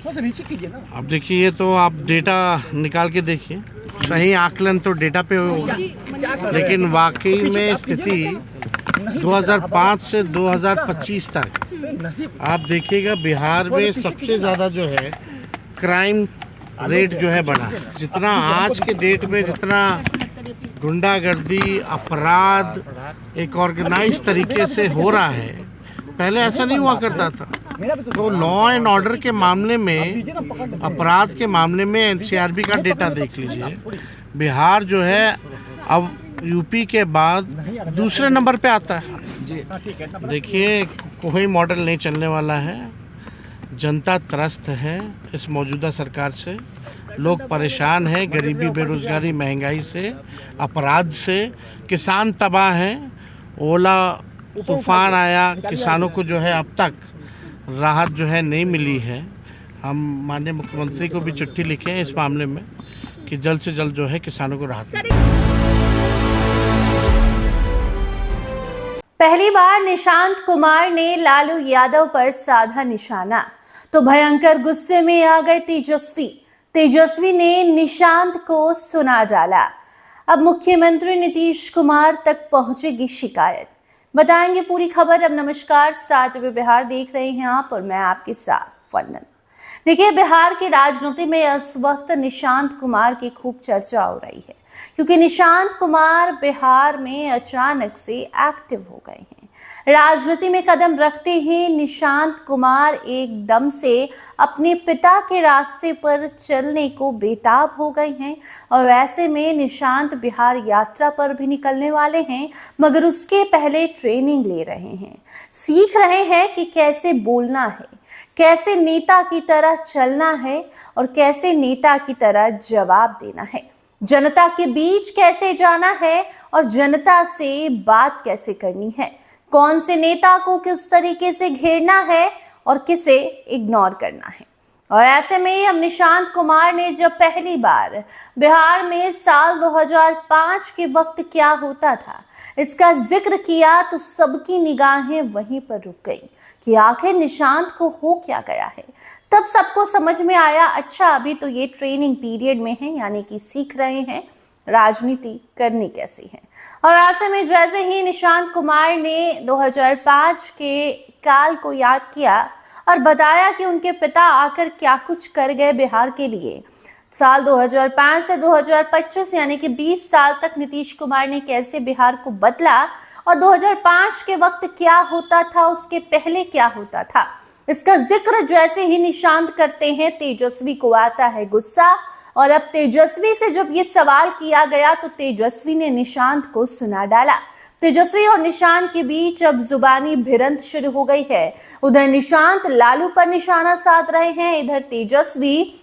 अब देखिए, ये तो आप डेटा निकाल के देखिए, सही आकलन तो डेटा पे होगा, लेकिन वाकई में स्थिति 2005 से 2025 तक आप देखिएगा बिहार में सबसे ज़्यादा जो है क्राइम रेट जो है बढ़ा। जितना आज के डेट में जितना गुंडागर्दी अपराध एक ऑर्गेनाइज तरीके से हो रहा है, पहले ऐसा नहीं हुआ करता था। तो लॉ एंड ऑर्डर के मामले में, अपराध के मामले में एनसीआरबी का डेटा देख लीजिए, बिहार जो है अब यूपी के बाद दूसरे नंबर पे आता है। देखिए, कोई मॉडल नहीं चलने वाला है, जनता त्रस्त है इस मौजूदा सरकार से, लोग परेशान हैं गरीबी, बेरोजगारी, महंगाई से, अपराध से, किसान तबाह हैं। ओला तूफान आया, किसानों को जो है अब तक राहत जो है नहीं मिली है। हम माननीय मुख्यमंत्री को भी चिट्ठी लिखे हैं इस मामले में कि जल्द से जल्द जो है किसानों को राहत मिले। पहली बार निशांत कुमार ने लालू यादव पर साधा निशाना, तो भयंकर गुस्से में आ गए तेजस्वी ने निशांत को सुना डाला। अब मुख्यमंत्री नीतीश कुमार तक पहुंचेगी शिकायत। बताएंगे पूरी खबर। अब नमस्कार, स्टार टीवी बिहार देख रहे हैं आप और मैं आपके साथ वंदन। देखिए, बिहार की राजनीति में इस वक्त निशांत कुमार की खूब चर्चा हो रही है, क्योंकि निशांत कुमार बिहार में अचानक से एक्टिव हो गए हैं। राजनीति में कदम रखते ही निशांत कुमार एकदम से अपने पिता के रास्ते पर चलने को बेताब हो गए हैं और ऐसे में निशांत बिहार यात्रा पर भी निकलने वाले हैं, मगर उसके पहले ट्रेनिंग ले रहे हैं, सीख रहे हैं कि कैसे बोलना है, कैसे नेता की तरह चलना है और कैसे नेता की तरह जवाब देना है, जनता के बीच कैसे जाना है और जनता से बात कैसे करनी है, कौन से नेता को किस तरीके से घेरना है और किसे इग्नोर करना है। और ऐसे में अब निशांत कुमार ने जब पहली बार बिहार में साल 2005 के वक्त क्या होता था इसका जिक्र किया, तो सबकी निगाहें वहीं पर रुक गई कि आखिर निशांत को हो क्या गया है। तब सबको समझ में आया, अच्छा अभी तो ये ट्रेनिंग पीरियड में है, यानी कि सीख रहे हैं राजनीति करनी कैसी है। और ऐसे में जैसे ही निशांत कुमार ने 2005 के काल को याद किया और बताया कि उनके पिता आकर क्या कुछ कर गए बिहार के लिए, साल 2005 से 2025 यानी कि 20 साल तक नीतीश कुमार ने कैसे बिहार को बदला और 2005 के वक्त क्या होता था, उसके पहले क्या होता था, इसका जिक्र जैसे ही निशांत करते हैं तेजस्वी को आता है गुस्सा। और अब तेजस्वी से जब ये सवाल किया गया तो तेजस्वी ने निशांत को सुना डाला। तेजस्वी और निशांत के बीच अब जुबानी भिड़ंत शुरू हो गई है। उधर निशांत लालू पर निशाना साध रहे हैं, इधर तेजस्वी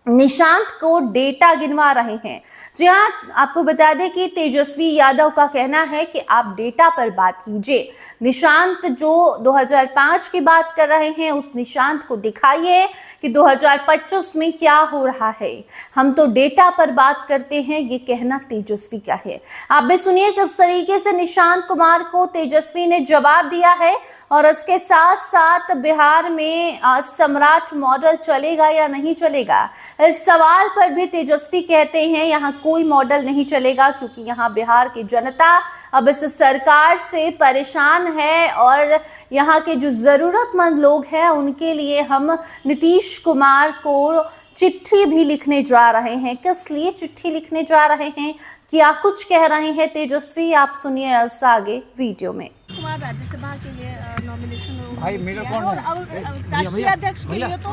निशांत को डेटा गिनवा रहे हैं। जी हाँ, आपको बता दें कि तेजस्वी यादव का कहना है कि आप डेटा पर बात कीजिए। निशांत जो 2005 की बात कर रहे हैं, उस निशांत को दिखाइए कि 2025 में क्या हो रहा है। हम तो डेटा पर बात करते हैं, ये कहना तेजस्वी का है। आप भी सुनिए किस तरीके से निशांत कुमार को तेजस्वी ने जवाब दिया है और इसके साथ साथ बिहार में सम्राट मॉडल चलेगा या नहीं चलेगा, इस सवाल पर भी तेजस्वी कहते हैं यहाँ कोई मॉडल नहीं चलेगा, क्योंकि यहाँ बिहार की जनता अब इस सरकार से परेशान है और यहाँ के जो जरूरतमंद लोग हैं उनके लिए हम नीतीश कुमार को चिट्ठी भी लिखने जा रहे हैं। किस लिए चिट्ठी लिखने जा रहे हैं, क्या कुछ कह रहे हैं तेजस्वी, आप सुनिए आगे वीडियो में। कुमार राज्यसभा के लिए नॉमिनेशन भाई मेरा कौन है? राष्ट्रीय अध्यक्ष के लिए तो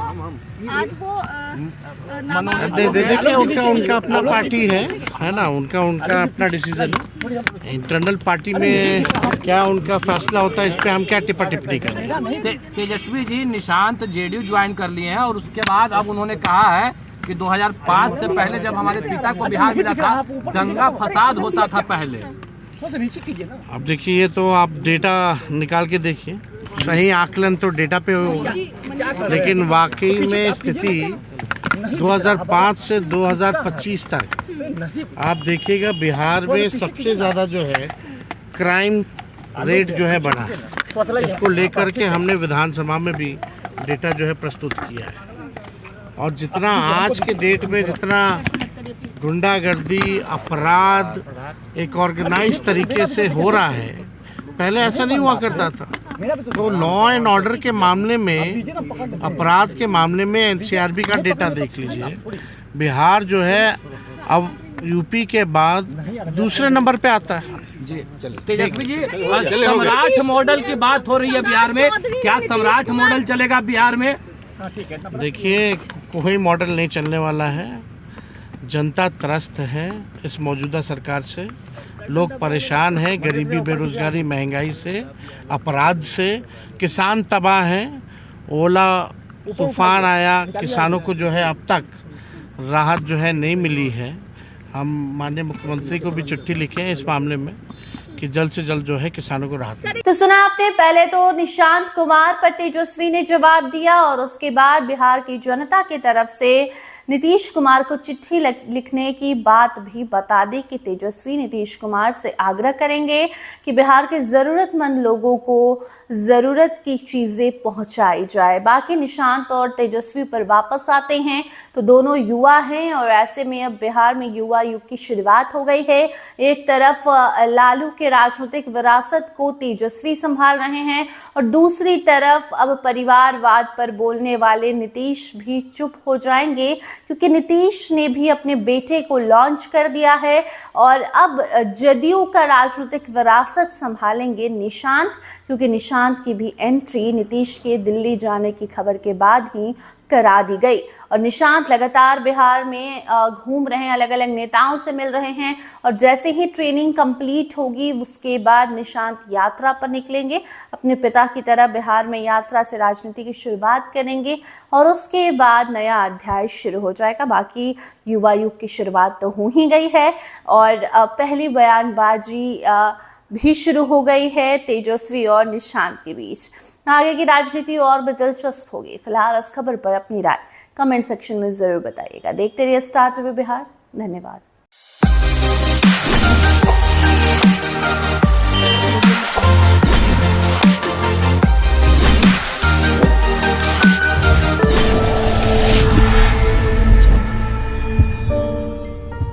आज वो देखिए, उनका अपना पार्टी है ना, उनका अपना डिसीजन है। इंटरनल पार्टी में क्या उनका फैसला होता है, इस पे हम क्या टिप्पणी करें। तेजस्वी जी निशांत जेडीयू ज्वाइन कर लिए हैं और उसके बाद अब उन्होंने कहा है कि 2005 से पहले जब हमारे पिता को बिहार मिला था, दंगा फसाद होता था पहले। अब देखिए, ये तो आप डेटा निकाल के देखिए, सही आकलन तो डेटा पे होगा, लेकिन वाकई में स्थिति 2005 से 2025 तक आप देखिएगा बिहार में सबसे ज़्यादा जो है क्राइम रेट जो है बढ़ा। इसको लेकर के हमने विधानसभा में भी डेटा जो है प्रस्तुत किया है। और जितना आज के डेट में जितना गुंडागर्दी अपराध एक ऑर्गेनाइज तरीके से हो रहा है, पहले ऐसा नहीं हुआ करता था। तो लॉ एंड ऑर्डर के मामले में, अपराध के मामले में एनसीआरबी का डेटा देख लीजिए। बिहार जो है अब यूपी के बाद दूसरे नंबर पे आता है। जी तेजस्वी जी, सम्राट मॉडल की बात हो रही है बिहार में, क्या सम्राट मॉडल चलेगा बिहार में? देखिए, कोई मॉडल नहीं चलने वाला है। जनता त्रस्त है इस मौजूदा सरकार से, लोग परेशान हैं गरीबी, बेरोजगारी, महंगाई से, अपराध से, किसान तबाह हैं। ओला तूफान आया, किसानों को जो है अब तक राहत जो है नहीं मिली है। हम माननीय मुख्यमंत्री को भी चिट्ठी लिखे हैं इस मामले में कि जल्द से जल्द जो है किसानों को राहत मिले। तो सुना आपने, पहले तो निशांत कुमार पर तेजस्वी ने जवाब दिया और उसके बाद बिहार की जनता की तरफ से नीतीश कुमार को चिट्ठी लिखने की बात भी बता दी कि तेजस्वी नीतीश कुमार से आग्रह करेंगे कि बिहार के ज़रूरतमंद लोगों को ज़रूरत की चीज़ें पहुंचाई जाए। बाकी निशांत और तेजस्वी पर वापस आते हैं तो दोनों युवा हैं और ऐसे में अब बिहार में युवा युग की शुरुआत हो गई है। एक तरफ लालू के राजनीतिक विरासत को तेजस्वी संभाल रहे हैं और दूसरी तरफ अब परिवारवाद पर बोलने वाले नीतीश भी चुप हो जाएंगे, क्योंकि नीतीश ने भी अपने बेटे को लॉन्च कर दिया है और अब जदयू का राजनीतिक विरासत संभालेंगे निशांत, क्योंकि निशांत की भी एंट्री नीतीश के दिल्ली जाने की खबर के बाद ही करा दी गई। और निशांत लगातार बिहार में घूम रहे हैं, अलग अलग नेताओं से मिल रहे हैं और जैसे ही ट्रेनिंग कंप्लीट होगी उसके बाद निशांत यात्रा पर निकलेंगे। अपने पिता की तरह बिहार में यात्रा से राजनीति की शुरुआत करेंगे और उसके बाद नया अध्याय शुरू हो जाएगा। बाकी युवा युग की शुरुआत तो हो ही गई है और पहली बयानबाजी भी शुरू हो गई है तेजस्वी और निशांत के बीच। आगे की राजनीति और भी दिलचस्प होगी। फिलहाल इस खबर पर अपनी राय कमेंट सेक्शन में जरूर बताइएगा। देखते रहिए स्टार टीवी बिहार। धन्यवाद।